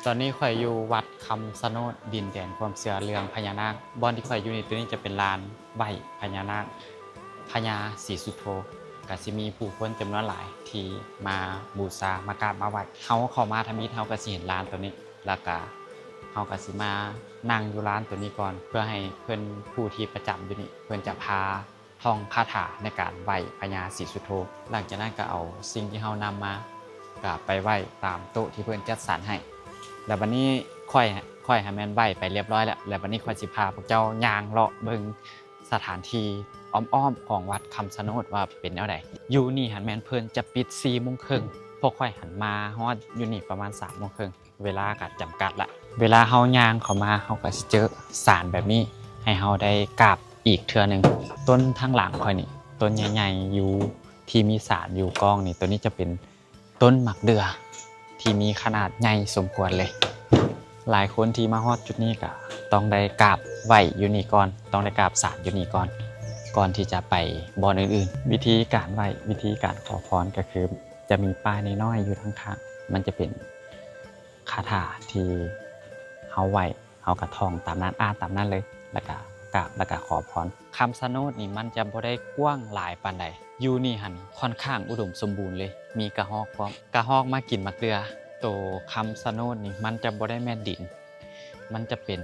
ตอนนี้ข่อยอยู่วัดคำสะโนดดินแดนความเชื่อเรื่องพญานาคบ่อนที่ข่อยอยู่นี่ตัวนี้จะเป็นลานไหว้พญานาคพญาศรีสุโธก็สิมีผู้คนจำนวนหลายที่มาบูชามากราบมาไหว้เฮาเข้ามาทำมิตรเฮาก็สิเห็นลานตัวนี้แล้วก็เฮาก็สิมานั่งอยู่ลานตัวนี้ก่อนเพื่อให้เพิ่นผู้ที่ประจำอยู่นี่เพิ่นจะพาท่องคาถาในการไหว้พญาศรีสุโธหลังจากนั้นก็เอาสิ่งที่เฮานำมาก็ไปไหว้ตามโต๊ะที่เพิ่นจัดสรรให้แล้ววันนี้ค่อยให้แม่นไหว้ไปเรียบร้อยแล้ววันนี้ค่อยสิพาพวกเจ้าย่างเลาะเบิ่งสถานที่อ้อมๆของวัดคำชะโนดว่าเป็นแนวใดอยู่นี่หันแม่นเพิ่นจะปิด 4:30 นพวกค่อยหันมาฮอดอยู่นี่ประมาณ 3:30 นเวลาก็จำกัดละเวลาเฮาย่างเข้ามาเฮาก็สิเจอศาลแบบนี้ให้เฮาได้กราบอีกเทื่อนึงต้นทางหลังค่อยนี่ต้นใหญ่ๆอยู่ที่มีศาลอยู่กองนี่ตัวนี้จะเป็นต้นหมักเดือที่มีขนาดใหญ่สมควรเลยหลายคนที่มาฮอดจุดนี้ก็ต้องได้กราบไหว้อยู่นี่ก่อนต้องได้กราบศาลอยู่นี่ก่อนที่จะไปบ่อนอื่นๆวิธีการไหว้วิธีการขอพรก็คือจะมีป้ายน้อยๆอยู่ข้างๆมันจะเป็นคาถาที่เฮาไหว้เฮากระท่องตามนั้นตามนั้นเลยแล้วก็กราบแล้วก็ขอพรคำชะโนดนี่มันจะบ่ได้กว้างหลายปานใดอยู่นี่หันค่อนข้างอุดมสมบูรณ์เลยมีกระรอกพร้อมกระรอกมากินมะเกลือโตคำชะโนดนี่มันจะบ่ได้แม่นดินมันจะเป็น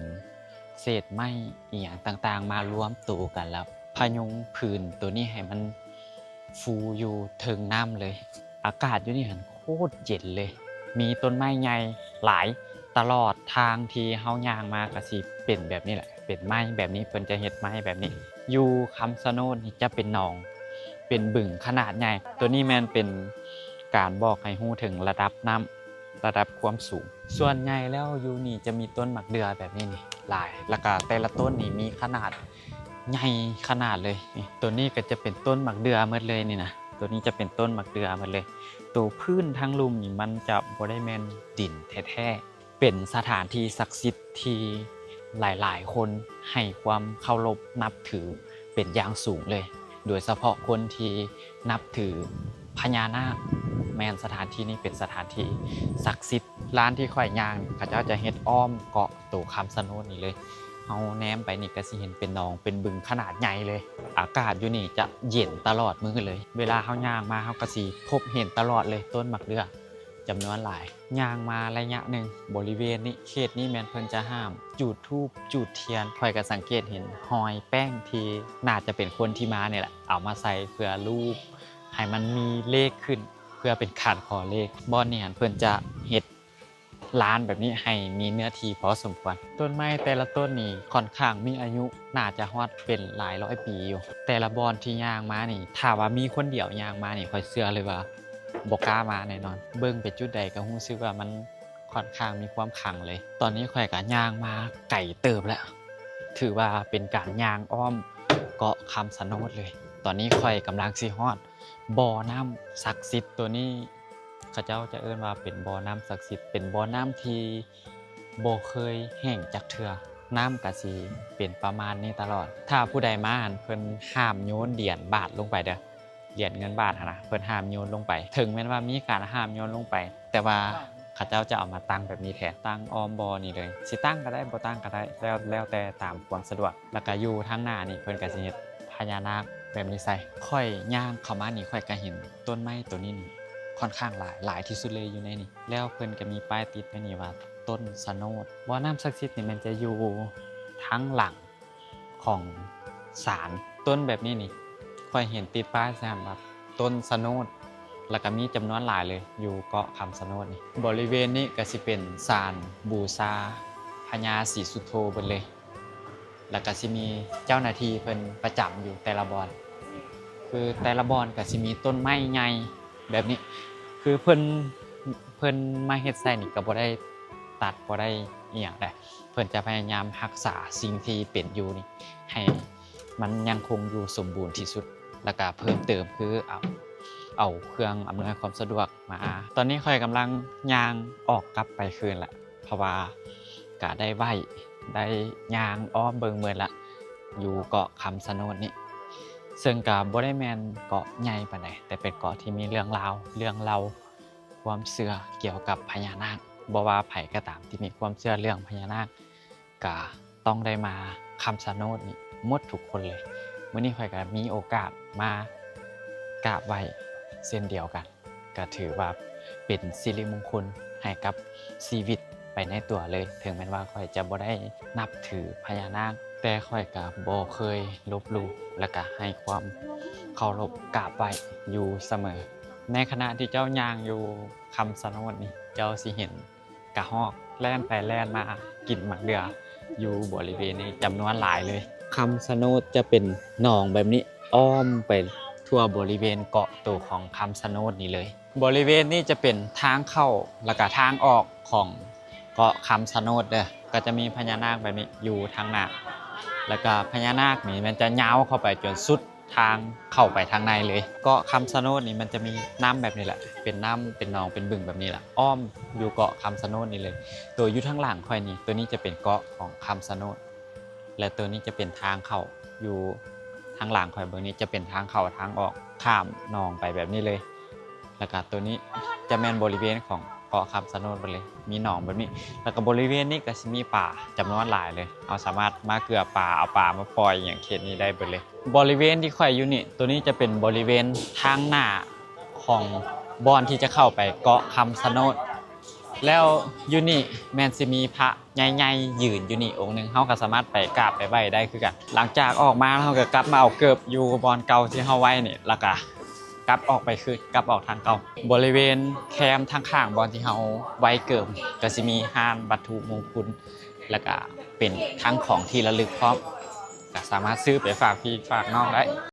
เศษไม้อีหยังต่างๆมารวมตัวกันแล้วพยุงผืนตัวนี้ให้มันฟูอยู่เทิงน้ำเลยอากาศอยู่นี่หันโคตรเย็นเลยมีต้นไม้ใหญ่หลายตลอดทางที่เฮาย่างมาก็สิเป็นแบบนี้แหละเป็นไม้แบบนี้เพิ่นจะเฮ็ดไม้แบบนี้อยู่คำชะโนดนี่จะเป็นหนองเป็นบึงขนาดใหญ่ตัวนี้แม่นเป็นการบอกให้ฮู้ถึงระดับน้ำระดับความสูงส่วนใหญ่แล้วอยู่นี่จะมีต้นหมักเดือแบบนี้นี่หลายแล้วก็แต่ละต้นนี่มีขนาดใหญ่ขนาดเลยนี่ตัวนี้ก็จะเป็นต้นหมักเดือหมดเลยนี่นะตัวนี้จะเป็นต้นหมักเดือหมดเลยตัวพื้นทั้งลุ่มนี่มันจะบ่ได้แม่นดินแท้ๆเป็นสถานที่ศักดิ์สิทธิ์ที่หลายๆคนให้ความเคารพนับถือเป็นอย่างสูงเลยโดยเฉพาะคนที่นับถือพญานาคแม่นสถานที่นี้เป็นสถานที่ศักดิ์สิทธิ์ร้านที่ข่อยย่างเขาเจ้าจะเฮ็ดอ้อมเกาะตัวคำชะโนดนี่เลยเฮาแนมไปนี่ก็สิเห็นเป็นหนองเป็นบึงขนาดใหญ่เลยอากาศอยู่นี่จะเย็นตลอดมื้อเลยเวลาเฮาย่างมาเฮาก็สิพบเห็นตลอดเลยต้นมะเขือจำนวนหลายย่างมาระยะหนึ่งบริเวณนี้เขตนี้แม่นเพิ่นจะห้ามจุดธูปจุดเทียนข่อยก็สังเกตเห็นหอยแป้งที่น่าจะเป็นคนที่มาเนี่ยแหละเอามาใส่เพื่อรูปให้มันมีเลขขึ้นเพื่อเป็นการขอเลขบ่อนนี่เพิ่นจะเฮ็ดร้านแบบนี้ให้มีเนื้อที่พอสมควรต้นไม้แต่ละต้นนี่ค่อนข้างมีอายุน่าจะฮอดเป็นหลายร้อยปีอยู่แต่ละบอนที่ย่างมานี่ถ้าว่ามีคนเดียวย่างมานี่ค่อยเชื่อเลยว่าบ่กล้ามาแน่นอนเบิ่งไปจุดใดก็รู้สึกว่ามันค่อนข้างมีความขลังเลยตอนนี้ข่อยก็ย่างมาไกลเติบแล้วถือว่าเป็นการย่างอ้อมเกาะคำชะโนดเลยตอนนี้ข่อยกำลังสิฮอดบ่อน้ำศักดิ์สิทธิ์ตัวนี้เขาเจ้าจะเอิ้นว่าเป็นบ่อน้ำศักดิ์สิทธิ์เป็นบ่อน้ำที่บ่เคยแห้งจักเทื่อน้ำก็สิเป็นประมาณนี้ตลอดถ้าผู้ใดมาหั่นเพิ่นห้ามโยนเหรียญบาทลงไปเด้อเหรียญเงินบาทหั่นนะเพิ่นห้ามโยนลงไปถึงแม้ว่ามีการห้ามโยนลงไปแต่ว่าเขาเจ้าจะเอามาตั้งแบบนี้แทนตั้งอ้อมบ่อนี่เลยสิตั้งก็ได้บ่ตั้งก็ได้แล้วแต่ตามความสะดวกแล้วก็อยู่ทางหน้านี่เพิ่นก็สิเฮ็ดพญานาคแบบนี้ใส่ค่อยย่างเข้ามานี่ค่อยก็เห็นต้นไม้ตัวนี้นี่ค่อนข้างหลายที่สุดเลยอยู่ในนี่แล้วเพิ่นก็มีป้ายติดไว้นี่ว่าต้นชะโนดบ่อน้ำศักดิ์สิทธิ์นี่มันจะอยู่ทั้งหลังของศาลต้นแบบนี้นี่ค่อยเห็นติดป้ายแซมว่าต้นชะโนดแล้วก็มีจำนวนหลายเลยอยู่เกาะคำชะโนดนี่บริเวณนี้ก็สิเป็นศาลบูชาพญาศรีสุโธเบิดเลยแล้วก็สิมีเจ้าหน้าที่เพิ่นประจำอยู่แต่ละบอนคือแต่ละบอนก็สิมีต้นไม้ใหญ่แบบนี้คือเพิ่นมาเฮ็ดใส่นี่ก็บ่ได้ตัดบ่ได้อีหยังได้เพิ่นจะพยายามรักษาสิ่งที่เป็นอยู่นี่ให้มันยังคงอยู่สมบูรณ์ที่สุดแล้วก็เพิ่มเติมคือเอาเครื่องอำนวยความสะดวกมาตอนนี้ข้อยกำลังย่างออกกลับไปคืนแหละเพราะว่าก็ได้ไหว้ได้ย่างอ้อมเบิงเมืองละอยู่เกาะคำชะโนดนี่ซึ่งก็บ่ได้แม่นเกาะใหญ่ปานใดแต่เป็นเกาะที่มีเรื่องราวความเชื่อเกี่ยวกับพญานาค บ่ว่าไผก็ตามที่มีความเชื่อเรื่องพญานาคก็ต้องได้มาคำชะโนดนี่หมดทุกคนเลยมื้อนี้ข่อยก็มีโอกาสมากราบไหว้เช่นเดียวกันก็ถือว่าเป็นสิริมงคลให้กับชีวิตไปในตัวเลยถึงแม้ว่าข่อยจะบ่ได้นับถือพญานาคแต่ข่อยก็บ่เคยลบหลู่และก็ให้ความเคารพกราบไหว้อยู่เสมอในขณะที่เจ้าย่างอยู่คำชะโนดนี่เจ้าสิเห็นกระรอกแล่นไปแล่นมากินหมากเดืออยู่บริเวณนี้จำนวนหลายเลยคำชะโนดจะเป็นหนองแบบนี้อ้อมไปทั่วบริเวณเกาะตัวของคำชะโนดนี่เลยบริเวณนี้จะเป็นทางเข้าและก็ทางออกของเกาะคำชะโนดเด้อก็จะมีพญานาคแบบนี้อยู่ทางหน้าแล้วก็พญานาคนี่มันจะยาวเข้าไปจนสุดทางเข้าไปทางในเลยเกาะคำชะโนดนี่มันจะมีน้ำแบบนี้แหละเป็นน้ำเป็นหนองเป็นบึงแบบนี้แหละอ้อมอยู่เกาะคำชะโนดนี่เลยตัวอยู่ทางหลังค่อยนี่ตัวนี้จะเป็นเกาะของคำชะโนดและตัวนี้จะเป็นทางเข้าอยู่ทางหลังค่อยเบอร์นี้จะเป็นทางเข้าทางออกข้ามหนองไปแบบนี้เลยแล้วก็ตัวนี้จะแม่นบริเวณของเกาะคำชะโนดไปเลยมีหนองแบบนี้แล้วก็บริเวณนี้ก็จะมีป่าจำนวนหลายเลยเอาสามารถมาเกลือป่าเอาป่ามาปล่อยอย่างเขตนี้ได้ไปเลยบริเวณที่ค่อยอยู่นี่ตัวนี้จะเป็นบริเวณทางหน้าของบ่อนที่จะเข้าไปเกาะคำชะโนดแล้วอยู่นี่แม่นสิมีพระใหญ่ๆยืนอยู่นี่องค์หนึงเฮาก็สามารถไปกราบไปไหว้ได้คือกันหลังจากออกมาเฮาก็กลับมาเอาเกิบอยู่บ่อนเก่าที่เฮาไว้นี่แล้วก็กลับออกไปคือกลับออกทางเก่าบริเวณแคมป์ทางข้างบ่อนที่เฮาไว้เกิบก็สิมีห้านวัตถุมงคลแล้วก็เป็นทั้งของที่ระลึกพร้อมก็สามารถซื้อไปฝากพี่ฝากน้องได้